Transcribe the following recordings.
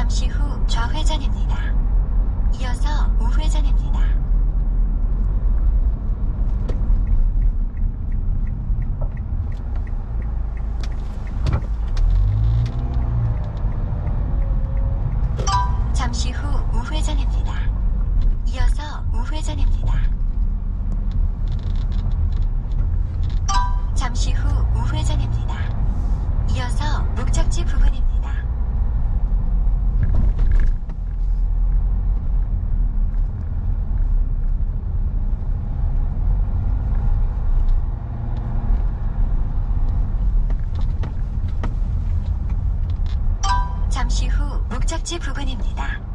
잠시 후 좌회전입니다. 이어서 우회전입니다. 잠시 후 우회전입니다. 이어서 우회전입니다. 잠시 후 우회전입니다. 이어서 목적지 부근입니다. 잠시 후 목적지 부근입니다.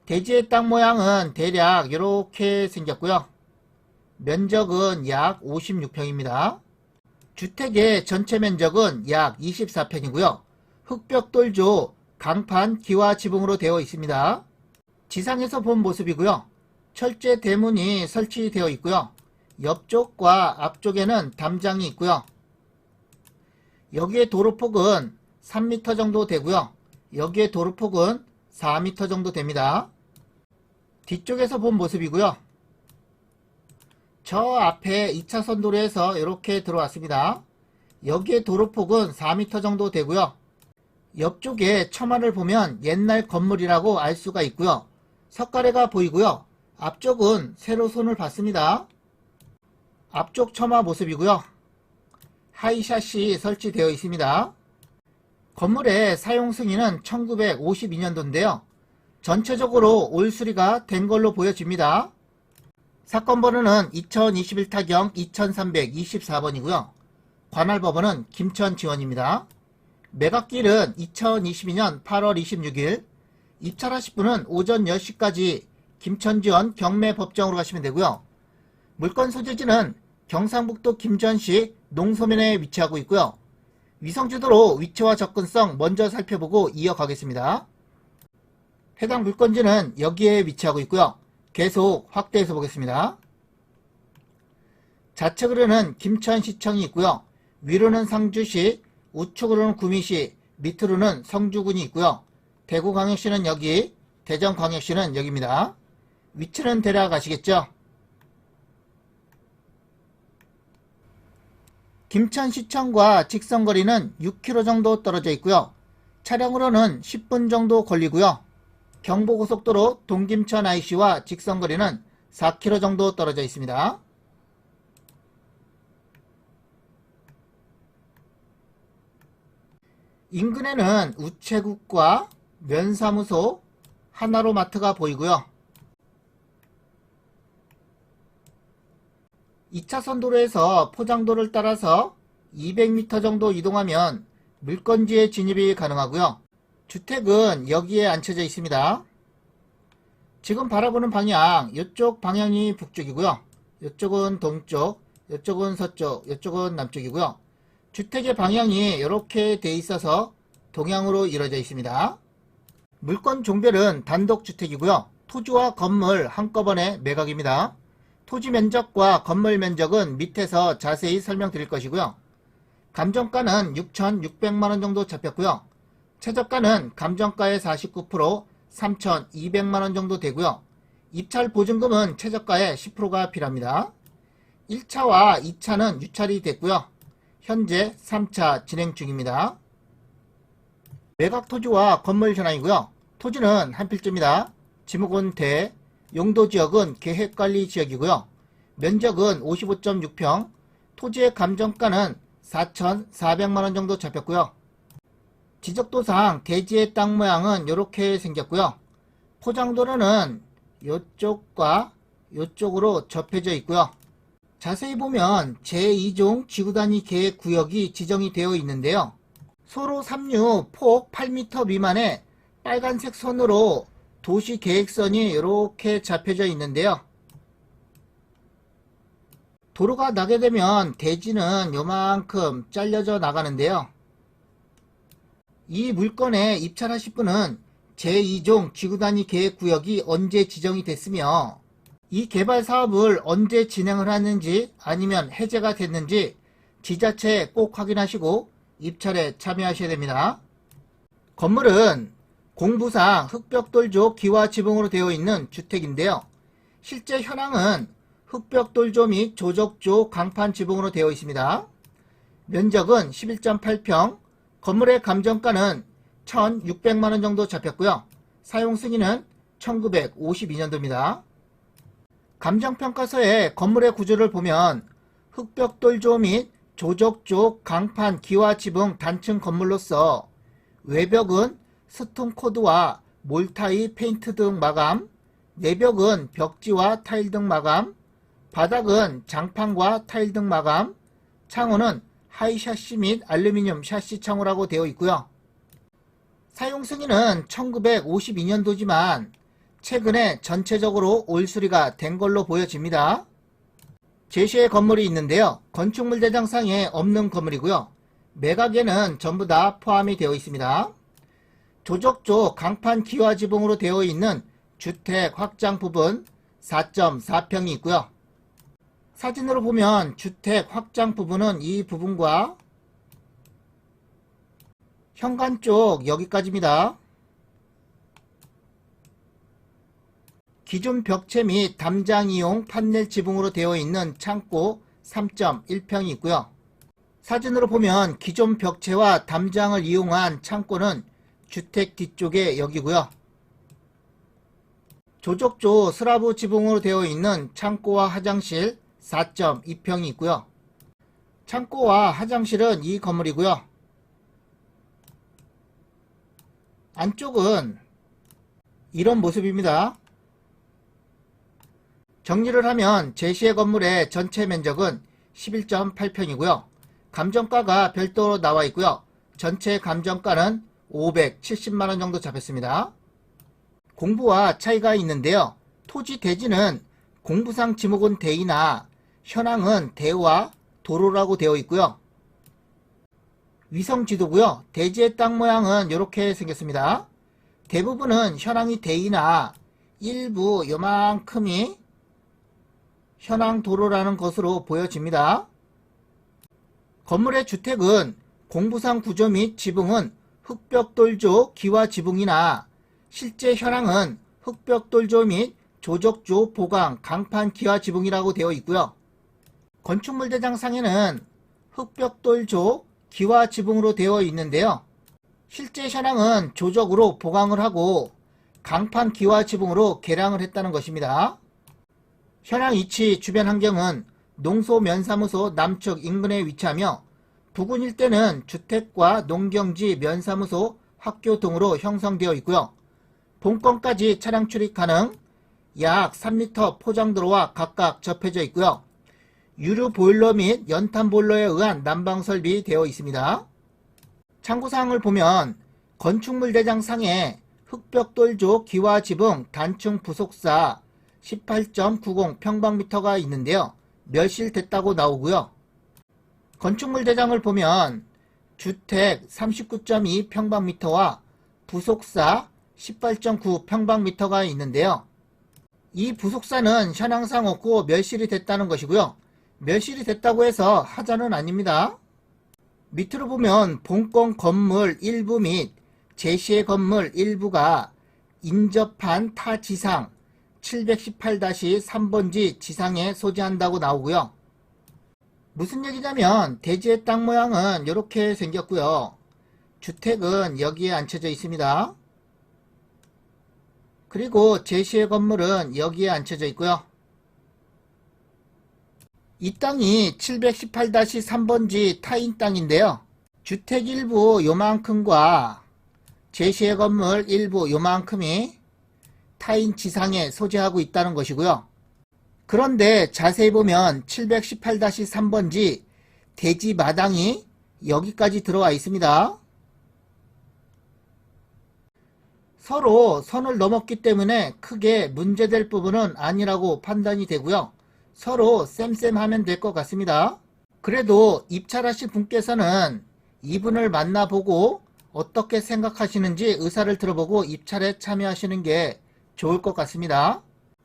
대지의 땅 모양은 대략 이렇게 생겼고요. 면적은 약 56평입니다. 주택의 전체 면적은 약 24평이고요. 흙벽돌조, 강판, 기와 지붕으로 되어 있습니다. 지상에서 본 모습이고요. 철제 대문이 설치되어 있고요. 옆쪽과 앞쪽에는 담장이 있고요. 여기에 도로폭은 3m 정도 되고요. 여기에 도로폭은 4m 정도 됩니다. 뒤쪽에서 본 모습이고요. 저 앞에 2차선 도로에서 이렇게 들어왔습니다. 여기에 도로폭은 4m 정도 되고요. 옆쪽에 처마를 보면 옛날 건물이라고 알 수가 있고요. 석가래가 보이고요. 앞쪽은 새로 손을 봤습니다. 앞쪽 처마 모습이고요. 하이샷이 설치되어 있습니다. 건물의 사용 승인은 1952년도인데요. 전체적으로 올 수리가 된 걸로 보여집니다. 사건 번호는 2021 타경 2324번이고요. 관할 법원은 김천지원입니다. 매각기일은 2022년 8월 26일, 입찰하실 분은 오전 10시까지 김천지원 경매법정으로 가시면 되고요. 물건 소재지는 경상북도 김천시 농소면에 위치하고 있고요. 위성지도로 위치와 접근성 먼저 살펴보고 이어가겠습니다. 해당 물건지는 여기에 위치하고 있고요. 계속 확대해서 보겠습니다. 좌측으로는 김천시청이 있고요. 위로는 상주시, 우측으로는 구미시, 밑으로는 성주군이 있고요. 대구광역시는 여기, 대전광역시는 여기입니다. 위치는 대략 아시겠죠? 김천시청과 직선거리는 6km 정도 떨어져 있고요. 차량으로는 10분 정도 걸리고요. 경부고속도로 동김천 IC와 직선거리는 4km 정도 떨어져 있습니다. 인근에는 우체국과 면사무소, 하나로마트가 보이고요. 2차선 도로에서 포장도를 따라서 200m 정도 이동하면 물건지에 진입이 가능하고요. 주택은 여기에 앉혀져 있습니다. 지금 바라보는 방향, 이쪽 방향이 북쪽이고요. 이쪽은 동쪽, 이쪽은 서쪽, 이쪽은 남쪽이고요. 주택의 방향이 이렇게 돼 있어서 동향으로 이루어져 있습니다. 물건 종별은 단독주택이고요. 토지와 건물 한꺼번에 매각입니다. 토지 면적과 건물 면적은 밑에서 자세히 설명드릴 것이고요. 감정가는 6,600만원 정도 잡혔고요. 최저가는 감정가의 49%, 3,200만원 정도 되고요. 입찰 보증금은 최저가의 10%가 필요합니다. 1차와 2차는 유찰이 됐고요. 현재 3차 진행 중입니다. 매각 토지와 건물 현황이고요. 토지는 한 필지입니다. 지목은 대, 용도지역은 계획관리지역이고요. 면적은 55.6평, 토지의 감정가는 4,400만원 정도 잡혔고요. 지적도상 대지의 땅 모양은 이렇게 생겼고요. 포장도로는 이쪽과 이쪽으로 접혀져 있고요. 자세히 보면 제2종 지구단위 계획 구역이 지정이 되어 있는데요. 소로 3류 폭 8m 미만의 빨간색 선으로 도시 계획선이 이렇게 잡혀져 있는데요. 도로가 나게 되면 대지는 요만큼 잘려져 나가는데요. 이 물건에 입찰하실 분은 제2종 지구단위 계획구역이 언제 지정이 됐으며 이 개발 사업을 언제 진행을 하는지 아니면 해제가 됐는지 지자체에 꼭 확인하시고 입찰에 참여하셔야 됩니다. 건물은 공부상 흑벽돌조 기와지붕으로 되어 있는 주택인데요. 실제 현황은 흑벽돌조 및 조적조 강판 지붕으로 되어 있습니다. 면적은 11.8평, 건물의 감정가는 1,600만원 정도 잡혔고요. 사용 승인은 1952년도입니다. 감정평가서의 건물의 구조를 보면 흑벽돌조 및 조적조 강판 기와지붕 단층 건물로서 외벽은 스톤코드와 몰타이 페인트 등 마감, 내벽은 벽지와 타일 등 마감, 바닥은 장판과 타일 등 마감, 창호는 하이샤시 및 알루미늄 샤시 창호라고 되어 있고요. 사용 승인은 1952년도지만 최근에 전체적으로 올수리가 된 걸로 보여집니다. 제시의 건물이 있는데요. 건축물 대장상에 없는 건물이고요. 매각에는 전부 다 포함이 되어 있습니다. 조적조 강판 기와지붕으로 되어 있는 주택 확장 부분 4.4평이 있고요. 사진으로 보면 주택 확장 부분은 이 부분과 현관 쪽 여기까지입니다. 기존 벽체 및 담장이용 판넬 지붕으로 되어 있는 창고 3.1평이 있고요. 사진으로 보면 기존 벽체와 담장을 이용한 창고는 주택 뒤쪽에 여기고요. 조적조 슬라브 지붕으로 되어 있는 창고와 화장실 4.2평이 있고요. 창고와 화장실은 이 건물이고요. 안쪽은 이런 모습입니다. 정리를 하면 제시의 건물의 전체 면적은 11.8평이고요. 감정가가 별도로 나와 있고요. 전체 감정가는 570만원 정도 잡혔습니다. 공부와 차이가 있는데요. 토지 대지는 공부상 지목은 대이나 현황은 대와 도로라고 되어 있고요. 위성지도고요. 대지의 땅 모양은 이렇게 생겼습니다. 대부분은 현황이 대이나 일부 요만큼이 현황 도로라는 것으로 보여집니다. 건물의 주택은 공부상 구조 및 지붕은 흑벽돌조 기와지붕이나 실제 현황은 흑벽돌조 및 조적조 보강 강판 기와지붕이라고 되어 있고요. 건축물 대장상에는 흑벽돌조 기와지붕으로 되어 있는데요. 실제 현황은 조적으로 보강을 하고 강판 기와지붕으로 개량을 했다는 것입니다. 현황 위치 주변 환경은 농소면사무소 남측 인근에 위치하며 부근 일대는 주택과 농경지 면사무소 학교 등으로 형성되어 있고요. 본건까지 차량 출입 가능, 약 3m 포장도로와 각각 접해져 있고요. 유류 보일러 및 연탄 보일러에 의한 난방 설비되어 있습니다. 참고사항을 보면 건축물 대장상에 흑벽돌조 기와지붕 단층 부속사 18.90 평방미터가 있는데요. 멸실됐다고 나오고요. 건축물 대장을 보면 주택 39.2 평방미터와 부속사 18.9 평방미터가 있는데요. 이 부속사는 현황상 없고 멸실이 됐다는 것이고요. 멸실이 됐다고 해서 하자는 아닙니다. 밑으로 보면 본건 건물 일부 및 제시의 건물 일부가 인접한 타 지상 718-3번지 지상에 소재한다고 나오고요. 무슨 얘기냐면 대지의 땅 모양은 이렇게 생겼고요. 주택은 여기에 앉혀져 있습니다. 그리고 제시의 건물은 여기에 앉혀져 있고요. 이 땅이 718-3번지 타인 땅인데요. 주택 일부 요만큼과 제시의 건물 일부 요만큼이 타인 지상에 소재하고 있다는 것이고요. 그런데 자세히 보면 718-3번지 대지 마당이 여기까지 들어와 있습니다. 서로 선을 넘었기 때문에 크게 문제될 부분은 아니라고 판단이 되고요. 서로 쌤쌤하면 될 것 같습니다. 그래도 입찰하실 분께서는 이분을 만나보고 어떻게 생각하시는지 의사를 들어보고 입찰에 참여하시는 게 좋을 것 같습니다.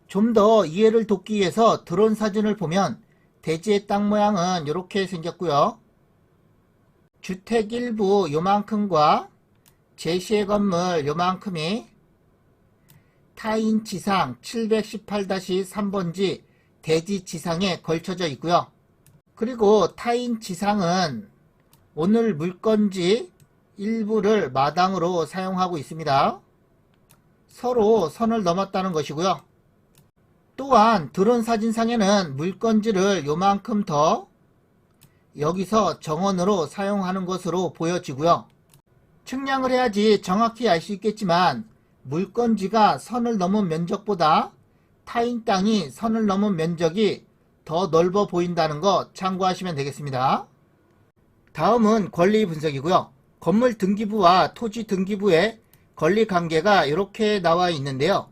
좀 더 이해를 돕기 위해서 드론 사진을 보면 대지의 땅 모양은 이렇게 생겼고요. 주택 일부 요만큼과 제시의 건물 요만큼이 타인 지상 718-3번지 대지 지상에 걸쳐져 있고요. 그리고 타인 지상은 오늘 물건지 일부를 마당으로 사용하고 있습니다. 서로 선을 넘었다는 것이고요. 또한 드론 사진상에는 물건지를 요만큼 더 여기서 정원으로 사용하는 것으로 보여지고요. 측량을 해야지 정확히 알 수 있겠지만 물건지가 선을 넘은 면적보다 타인 땅이 선을 넘은 면적이 더 넓어 보인다는 거 참고하시면 되겠습니다. 다음은 권리 분석이고요. 건물 등기부와 토지 등기부의 권리 관계가 이렇게 나와 있는데요.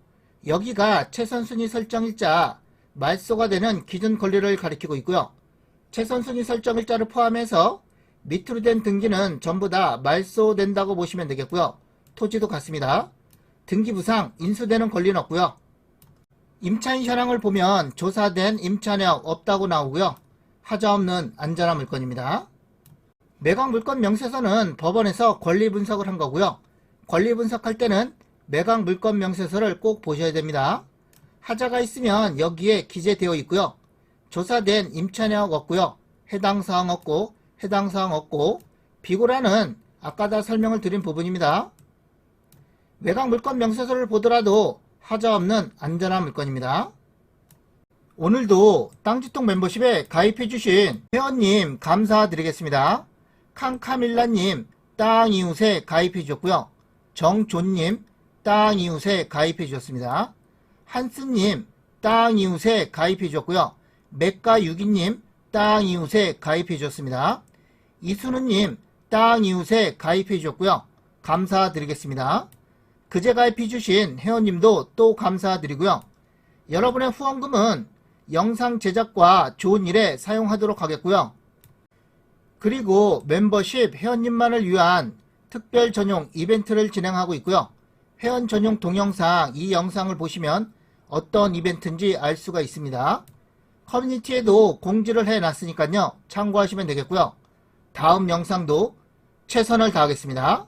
여기가 최선순위 설정일자, 말소가 되는 기준 권리를 가리키고 있고요. 최선순위 설정일자를 포함해서 밑으로 된 등기는 전부 다 말소된다고 보시면 되겠고요. 토지도 같습니다. 등기부상 인수되는 권리는 없고요. 임차인 현황을 보면 조사된 임차력 없다고 나오고요. 하자 없는 안전한 물건입니다. 매각 물건 명세서는 법원에서 권리 분석을 한 거고요. 권리 분석할 때는 매각 물건 명세서를 꼭 보셔야 됩니다. 하자가 있으면 여기에 기재되어 있고요. 조사된 임차력 없고요. 해당 사항 없고 해당 사항 없고 비고라는 아까 다 설명을 드린 부분입니다. 매각 물건 명세서를 보더라도 하자 없는 안전한 물건입니다. 오늘도 땅지통 멤버십에 가입해주신 회원님 감사드리겠습니다. 칸카밀라님 땅이웃에 가입해주셨고요. 정존님 땅이웃에 가입해주셨습니다. 한스님 땅이웃에 가입해주셨고요. 맥가유기님 땅이웃에 가입해주셨습니다. 이순우님 땅이웃에 가입해주셨고요. 감사드리겠습니다. 그제 가입해주신 회원님도 또 감사드리고요. 여러분의 후원금은 영상 제작과 좋은 일에 사용하도록 하겠고요. 그리고 멤버십 회원님만을 위한 특별 전용 이벤트를 진행하고 있고요. 회원 전용 동영상 이 영상을 보시면 어떤 이벤트인지 알 수가 있습니다. 커뮤니티에도 공지를 해놨으니까요. 참고하시면 되겠고요. 다음 영상도 최선을 다하겠습니다.